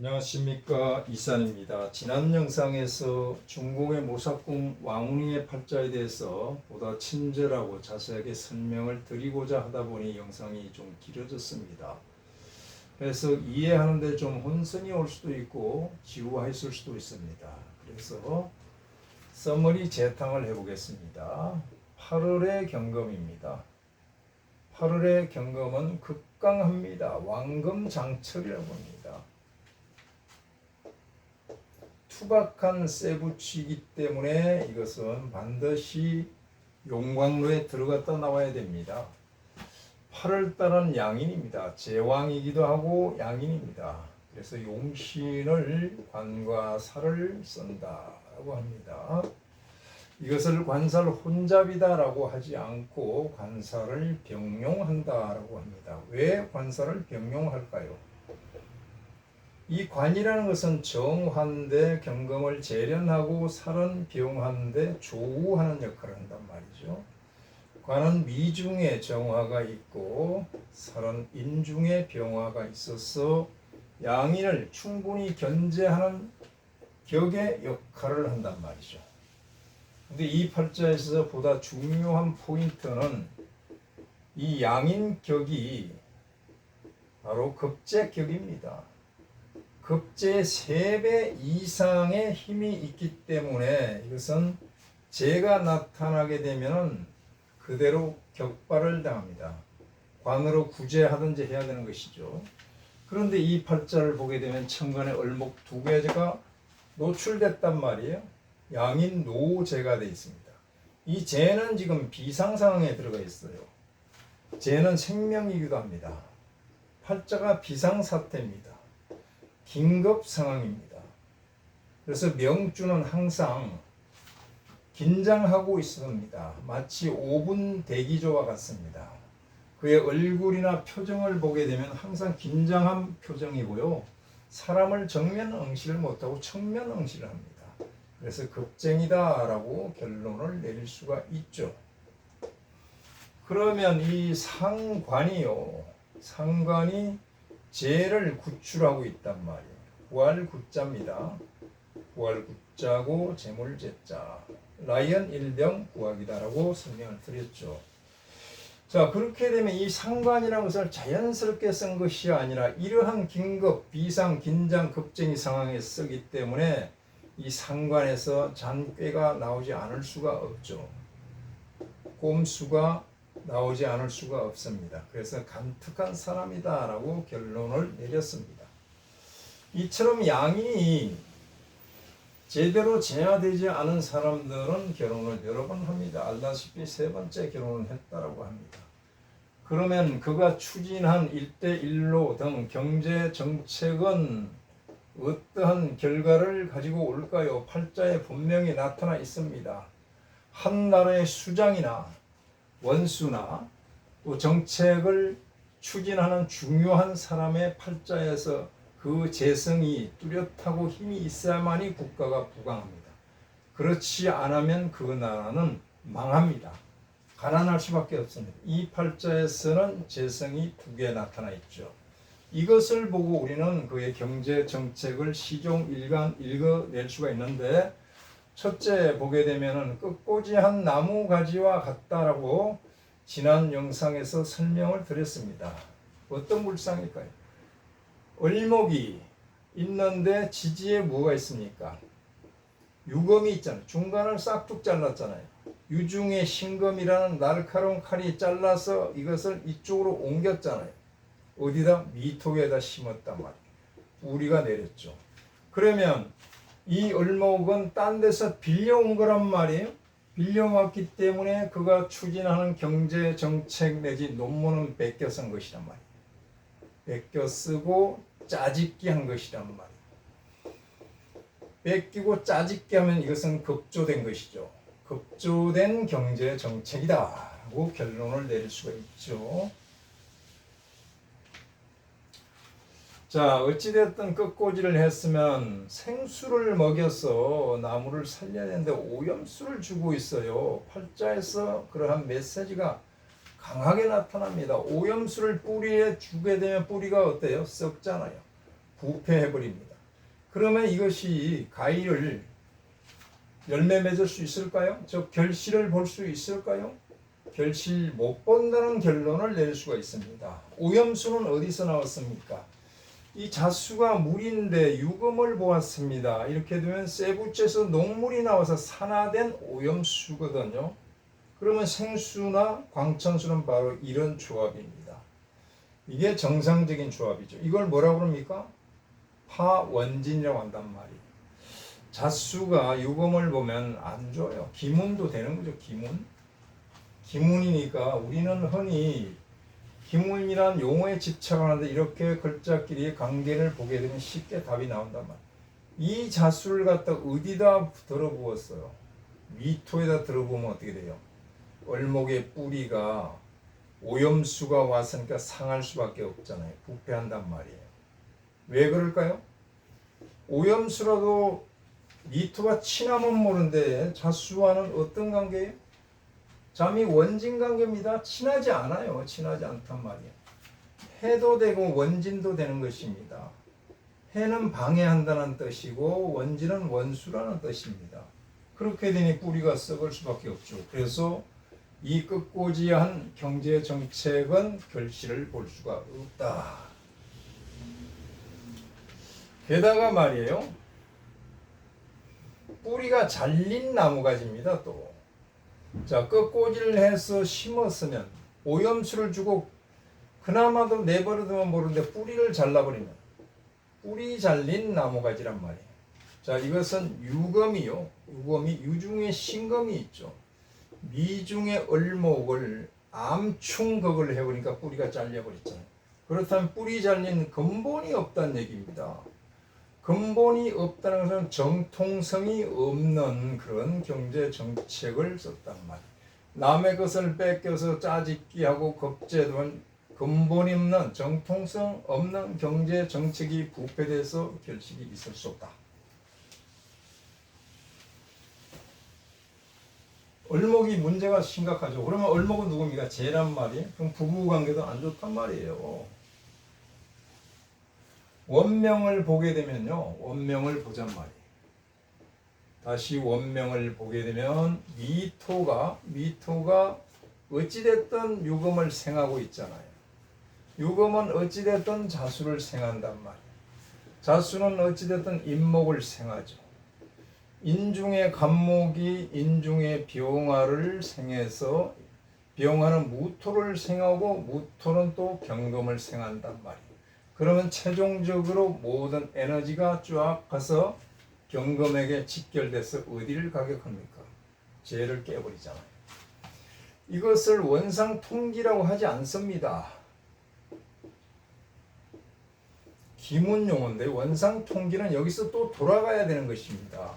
안녕하십니까, 이산입니다. 지난 영상에서 중공의 모사꾼 왕운이의 팔자에 대해서 보다 친절하고 자세하게 설명을 드리고자 하다 보니 영상이 좀 길어졌습니다. 그래서 이해하는데 좀 혼선이 올 수도 있고 지루했을 수도 있습니다. 그래서 서머리 재탕을 해보겠습니다. 8월의 경금입니다. 8월의 경금은 극강합니다. 왕금장철이라고 합니다. 투박한 쇠붙이기 때문에 이것은 반드시 용광로에 들어갔다 나와야 됩니다. 8월달은 양인입니다. 제왕이기도 하고 양인입니다. 그래서 용신을 관과 살을 쓴다라고 합니다. 이것을 관살 혼잡이다라고 하지 않고 관살을 병용한다라고 합니다. 왜 관살을 병용할까요? 이 관이라는 것은 정화인데 경금을 재련하고 살은 병화인데 조우하는 역할을 한단 말이죠. 관은 미중에 정화가 있고 살은 인중에 병화가 있어서 양인을 충분히 견제하는 격의 역할을 한단 말이죠. 근데 이 팔자에서 보다 중요한 포인트는 이 양인격이 바로 급제격입니다. 급제의 3배 이상의 힘이 있기 때문에 이것은 재가 나타나게 되면 그대로 격발을 당합니다. 관으로 구제하든지 해야 되는 것이죠. 그런데 이 팔자를 보게 되면 천간에 을목 2개가 노출됐단 말이에요. 양인 노재가 되어 있습니다. 이 재는 지금 비상 상황에 들어가 있어요. 재는 생명이기도 합니다. 팔자가 비상사태입니다. 긴급 상황입니다. 그래서 명주는 항상 긴장하고 있습니다. 마치 5분 대기조와 같습니다. 그의 얼굴이나 표정을 보게 되면 항상 긴장한 표정이고요. 사람을 정면 응시를 못하고 측면 응시를 합니다. 그래서 급쟁이다라고 결론을 내릴 수가 있죠. 그러면 이 상관이요. 상관이 재를 구출하고 있단 말이에요. 부활구자입니다. 부활구자고 재물재자. 라이언 일병 부학이다라고 설명을 드렸죠. 자, 그렇게 되면 이 상관이라는 것을 자연스럽게 쓴 것이 아니라 이러한 긴급, 비상, 긴장, 급쟁이 상황에 쓰기 때문에 이 상관에서 잔꾀가 나오지 않을 수가 없죠. 꼼수가 나오지 않을 수가 없습니다. 그래서 간특한 사람이다라고 결론을 내렸습니다. 이처럼 양인이 제대로 재화되지 않은 사람들은 결혼을 여러 번 합니다. 알다시피 3번째 결혼을 했다라고 합니다. 그러면 그가 추진한 1대1로 등 경제 정책은 어떠한 결과를 가지고 올까요? 팔자에 분명히 나타나 있습니다. 한 나라의 수장이나 원수나 또 정책을 추진하는 중요한 사람의 팔자에서 그 재성이 뚜렷하고 힘이 있어야만이 국가가 부강합니다. 그렇지 않으면 그 나라는 망합니다. 가난할 수밖에 없습니다. 이 팔자에서는 재성이 2개 나타나 있죠. 이것을 보고 우리는 그의 경제 정책을 시종일관 읽어낼 수가 있는데, 첫째 보게 되면은 끝꽂이한 나무 가지와 같다라고 지난 영상에서 설명을 드렸습니다. 어떤 물상일까요? 을목이 있는데 지지에 뭐가 있습니까? 유검이 있잖아요. 중간을 싹둑 잘랐잖아요. 유중에 신검이라는 날카로운 칼이 잘라서 이것을 이쪽으로 옮겼잖아요. 어디다? 미톡에다 심었단 말이에요. 뿌리가 내렸죠. 그러면 이 을목은 딴 데서 빌려온 거란 말이에요. 빌려왔기 때문에 그가 추진하는 경제 정책 내지 논문은 베껴 쓴 것이란 말이에요. 베껴 쓰고 짜집기 한 것이란 말이에요. 베끼고 짜집기 하면 이것은 급조된 것이죠. 급조된 경제 정책이다 라고 결론을 내릴 수가 있죠. 자, 어찌됐든 끝꽂이를 했으면 생수를 먹여서 나무를 살려야 되는데 오염수를 주고 있어요. 팔자에서 그러한 메시지가 강하게 나타납니다. 오염수를 뿌리에 주게 되면 뿌리가 어때요? 썩잖아요. 부패해버립니다. 그러면 이것이 과일을 열매 맺을 수 있을까요? 저 결실을 볼 수 있을까요? 결실 못 본다는 결론을 낼 수가 있습니다. 오염수는 어디서 나왔습니까? 이 잣수가 물인데 유금을 보았습니다. 이렇게 되면 쇠붙에서 녹물이 나와서 산화된 오염수거든요. 그러면 생수나 광천수는 바로 이런 조합입니다. 이게 정상적인 조합이죠. 이걸 뭐라고 그럽니까? 파원진이라고 한단 말이에요. 잣수가 유금을 보면 안 좋아요. 기문도 되는 거죠. 기문이니까 우리는 흔히 기문이란 용어에 집착하는데 이렇게 글자끼리의 관계를 보게 되면 쉽게 답이 나온단 말이에요. 이 잣수를 갖다 어디다 들어부었어요? 미토에다 들어보면 어떻게 돼요? 얼목의 뿌리가 오염수가 왔으니까 상할 수밖에 없잖아요. 부패한단 말이에요. 왜 그럴까요? 오염수라도 미토가 친하면 모르는데 잣수와는 어떤 관계예요? 잠이 원진 관계입니다. 친하지 않아요. 친하지 않단 말이에요. 해도 되고 원진도 되는 것입니다. 해는 방해한다는 뜻이고 원진은 원수라는 뜻입니다. 그렇게 되니 뿌리가 썩을 수밖에 없죠. 그래서 이 끝꽂이한 경제 정책은 결실을 볼 수가 없다. 게다가 말이에요. 뿌리가 잘린 나무가지입니다. 또. 자, 끝꽂이를 해서 심었으면 오염수를 주고 그나마도 내버려두면 모르는데 뿌리를 잘라버리면 뿌리 잘린 나무가지란 말이에요. 자, 이것은 유검이요. 유검이 유중에 신검이 있죠. 미중의 얼목을 암충극을 해버리니까 뿌리가 잘려버렸잖아요. 그렇다면 뿌리 잘린 근본이 없다는 얘기입니다. 근본이 없다는 것은 정통성이 없는 그런 경제 정책을 썼단 말이에요. 남의 것을 뺏겨서 짜집기하고 겁제된 근본이 없는 정통성 없는 경제 정책이 부패돼서 결실이 있을 수 없다. 얼목이 문제가 심각하죠. 그러면 얼목은 누굽니까? 재란 말이에요. 그럼 부부관계도 안 좋단 말이에요. 원명을 보게 되면요. 원명을 보잔 말이에요. 다시 원명을 보게 되면 미토가 어찌됐든 유금을 생하고 있잖아요. 유금은 어찌됐든 자수를 생한단 말이에요. 자수는 어찌됐든 인목을 생하죠. 인중의 간목이 인중의 병화를 생해서 병화는 무토를 생하고 무토는 또 경금을 생한단 말이에요. 그러면 최종적으로 모든 에너지가 쫙 가서 경금에게 직결돼서 어디를 가격합니까? 재를 깨버리잖아요. 이것을 원상통기라고 하지 않습니다. 기문용어인데 원상통기는 여기서 또 돌아가야 되는 것입니다.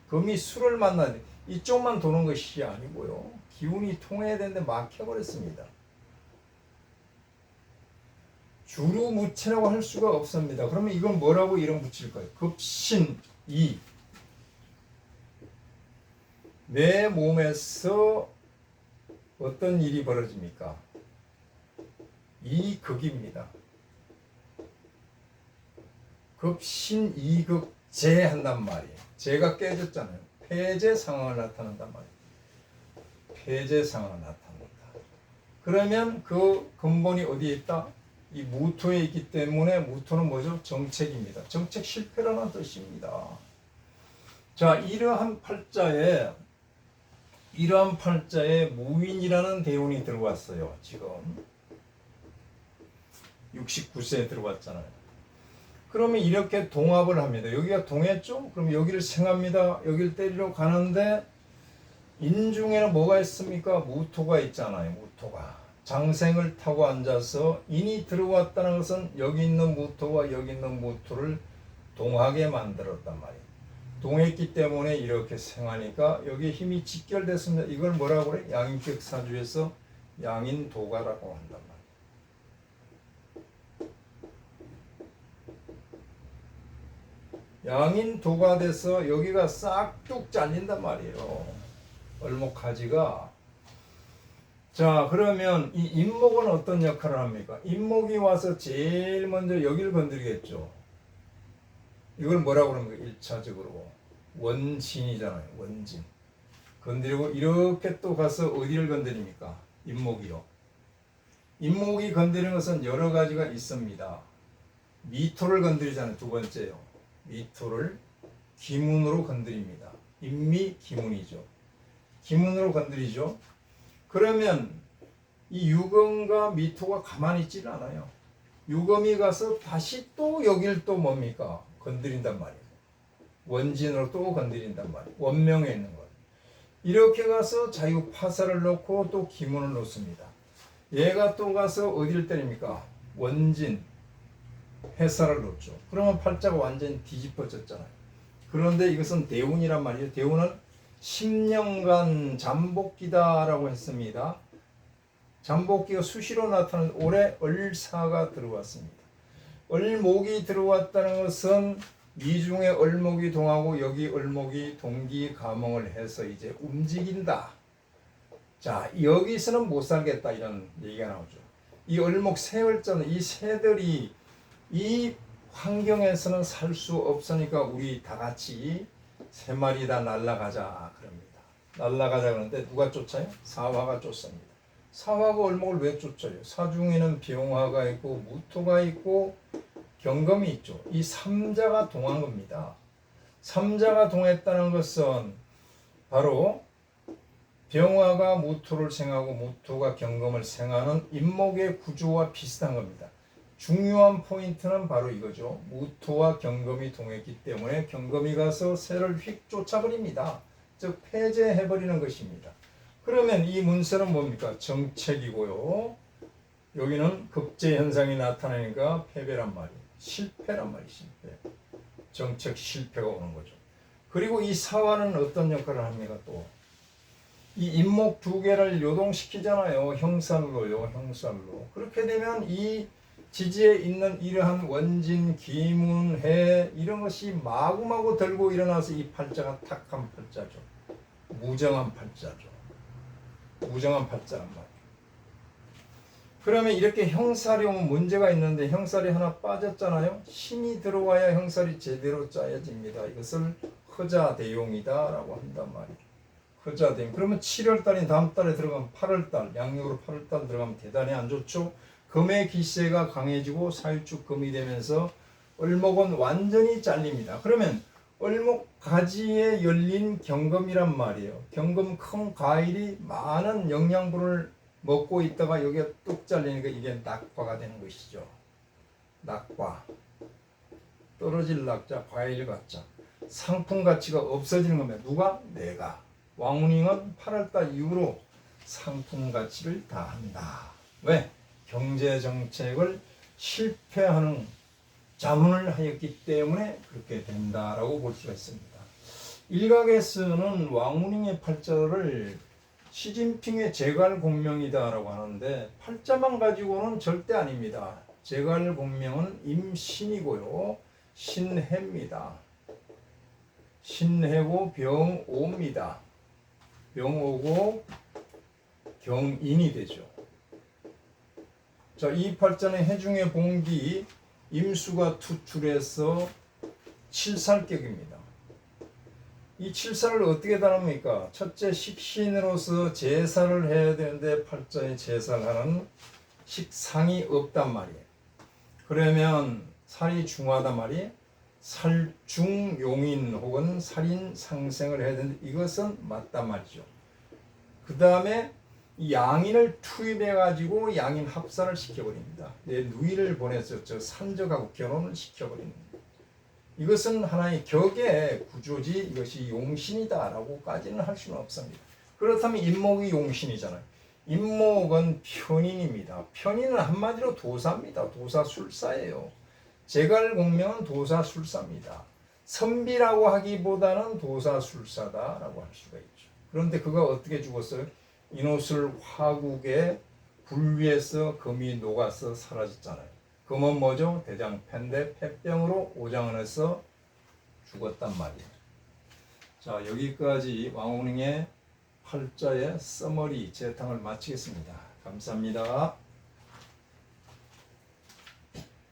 금이 수를 만나는 이쪽만 도는 것이 아니고요. 기운이 통해야 되는데 막혀버렸습니다. 주루무체라고 할 수가 없습니다. 그러면 이건 뭐라고 이름 붙일까요? 급신이. 내 몸에서 어떤 일이 벌어집니까? 이극입니다. 급신이극재 한단 말이에요. 재가 깨졌잖아요. 폐재 상황을 나타낸단 말이에요. 폐재 상황을 나타낸다. 그러면 그 근본이 어디에 있다? 이 무토에 있기 때문에 무토는 뭐죠? 정책입니다. 정책 실패라는 뜻입니다. 자, 이러한 팔자에 무인이라는 대운이 들어왔어요. 지금 69세에 들어왔잖아요. 그러면 이렇게 동합을 합니다. 여기가 동했죠? 그럼 여기를 생합니다. 여기를 때리러 가는데 인중에는 뭐가 있습니까? 무토가 있잖아요. 무토가. 장생을 타고 앉아서 인이 들어왔다는 것은 여기 있는 무토와 여기 있는 무토를 동하게 만들었단 말이에요. 동했기 때문에 이렇게 생하니까 여기에 힘이 직결됐습니다. 이걸 뭐라고 그래? 양인격 사주에서 양인도가라고 한단 말이에요. 양인도가 돼서 여기가 싹둑 잘린단 말이에요. 얼목가지가. 자, 그러면 이 인목은 어떤 역할을 합니까? 인목이 와서 제일 먼저 여기를 건드리겠죠. 이걸 뭐라고 그러는 거예요? 1차적으로 원진이잖아요. 원진. 건드리고 이렇게 또 가서 어디를 건드립니까? 잇목이요. 잇목이 건드리는 것은 여러 가지가 있습니다. 미토를 건드리잖아요. 두 번째요. 미토를 기문으로 건드립니다. 인미 기문이죠. 기문으로 건드리죠. 그러면 이 유검과 미토가 가만히 있지는 않아요. 유검이 가서 다시 또 여길 또 뭡니까? 건드린단 말이에요. 원진으로 또 건드린단 말이에요. 원명에 있는 것. 이렇게 가서 자유파사를 놓고 또 기문을 놓습니다. 얘가 또 가서 어디를 때립니까? 원진, 해사를 놓죠. 그러면 팔자가 완전히 뒤집어졌잖아요. 그런데 이것은 대운이란 말이에요. 대운은 10년간 잠복기다라고 했습니다. 잠복기가 수시로 나타나는 올해 을사가 들어왔습니다. 을목이 들어왔다는 것은 미중에 을목이 동하고 여기 을목이 동기가몽을 해서 이제 움직인다. 자, 여기서는 못 살겠다 이런 얘기가 나오죠. 이 을목 새을자는 이 새들이 이 환경에서는 살 수 없으니까 우리 다 같이 세 마리 다 날아가자 그럽니다. 날아가자 그러는데 누가 쫓아요? 사화가 쫓습니다. 사화가 을목을 왜 쫓아요? 사중에는 병화가 있고 무토가 있고 경금이 있죠. 이 삼자가 동한 겁니다. 삼자가 동했다는 것은 바로 병화가 무토를 생하고 무토가 경금을 생하는 인목의 구조와 비슷한 겁니다. 중요한 포인트는 바로 이거죠. 무토와 경금이 동했기 때문에 경금이 가서 새를 휙 쫓아버립니다. 즉 폐제해버리는 것입니다. 그러면 이 문서는 뭡니까? 정책이고요. 여기는 급제 현상이 나타나니까 패배란 말이에요. 실패란 말이에요. 실패. 정책 실패가 오는 거죠. 그리고 이 사화는 어떤 역할을 합니까? 또 이 인목 두 개를 요동시키잖아요. 형살로요. 형살로. 그렇게 되면 이 지지에 있는 이러한 원진, 기문, 해 이런 것이 마구마구 들고 일어나서 이 팔자가 탁한 팔자죠. 무정한 팔자죠. 무정한 팔자란 말이에요. 그러면 이렇게 형살이 오면 문제가 있는데 형살이 하나 빠졌잖아요. 신이 들어와야 형살이 제대로 짜여집니다. 이것을 허자대용이다라고 한단 말이에요. 허자대용. 그러면 7월달이 다음 달에 들어가면 8월달, 양력으로 8월달 들어가면 대단히 안 좋죠. 금의 기세가 강해지고 사유축 금이 되면서 을목은 완전히 잘립니다. 그러면 을목 가지에 열린 경금이란 말이에요. 경금 큰 과일이 많은 영양분을 먹고 있다가 여기가 뚝 잘리니까 이게 낙과가 되는 것이죠. 낙과. 떨어질 낙자, 과일 가자. 상품 가치가 없어지는 겁니다. 누가? 내가. 왕운잉은 8월달 이후로 상품 가치를 다 한다. 왜? 경제 정책을 실패하는 자문을 하였기 때문에 그렇게 된다라고 볼 수가 있습니다. 일각에서는 왕운잉의 팔자를 시진핑의 제갈공명이다라고 하는데 팔자만 가지고는 절대 아닙니다. 제갈공명은 임신이고요. 신해입니다. 신해고 병오입니다. 병오고 경인이 되죠. 자, 이 팔자는 해중의 봉기 임수가 투출해서 칠살격입니다. 이 칠살을 어떻게 다룹니까? 첫째 식신으로서 제사를 해야 되는데 팔자에 제사하는 식상이 없단 말이에요. 그러면 살이 중하단 말이에요. 살중용인 혹은 살인 상생을 해야 되는데 이것은 맞단 말이죠. 그 다음에 양인을 투입해 가지고 양인 합산을 시켜버립니다. 내 누이를 보내서 저 산적하고 결혼을 시켜버립니다. 이것은 하나의 격의 구조지 이것이 용신이다라고까지는 할 수는 없습니다. 그렇다면 인목이 용신이잖아요. 인목은 편인입니다. 편인은 한마디로 도사입니다. 도사술사예요. 제갈공명은 도사술사입니다. 선비라고 하기보다는 도사술사다라고 할 수가 있죠. 그런데 그가 어떻게 죽었어요? 인옷을 화국에 불 위에서 금이 녹아서 사라졌잖아요. 금은 뭐죠? 대장패인데 폐병으로 오장을 해서 죽었단 말이에요. 자, 여기까지 왕운잉의 팔자의 써머리 재탕을 마치겠습니다. 감사합니다.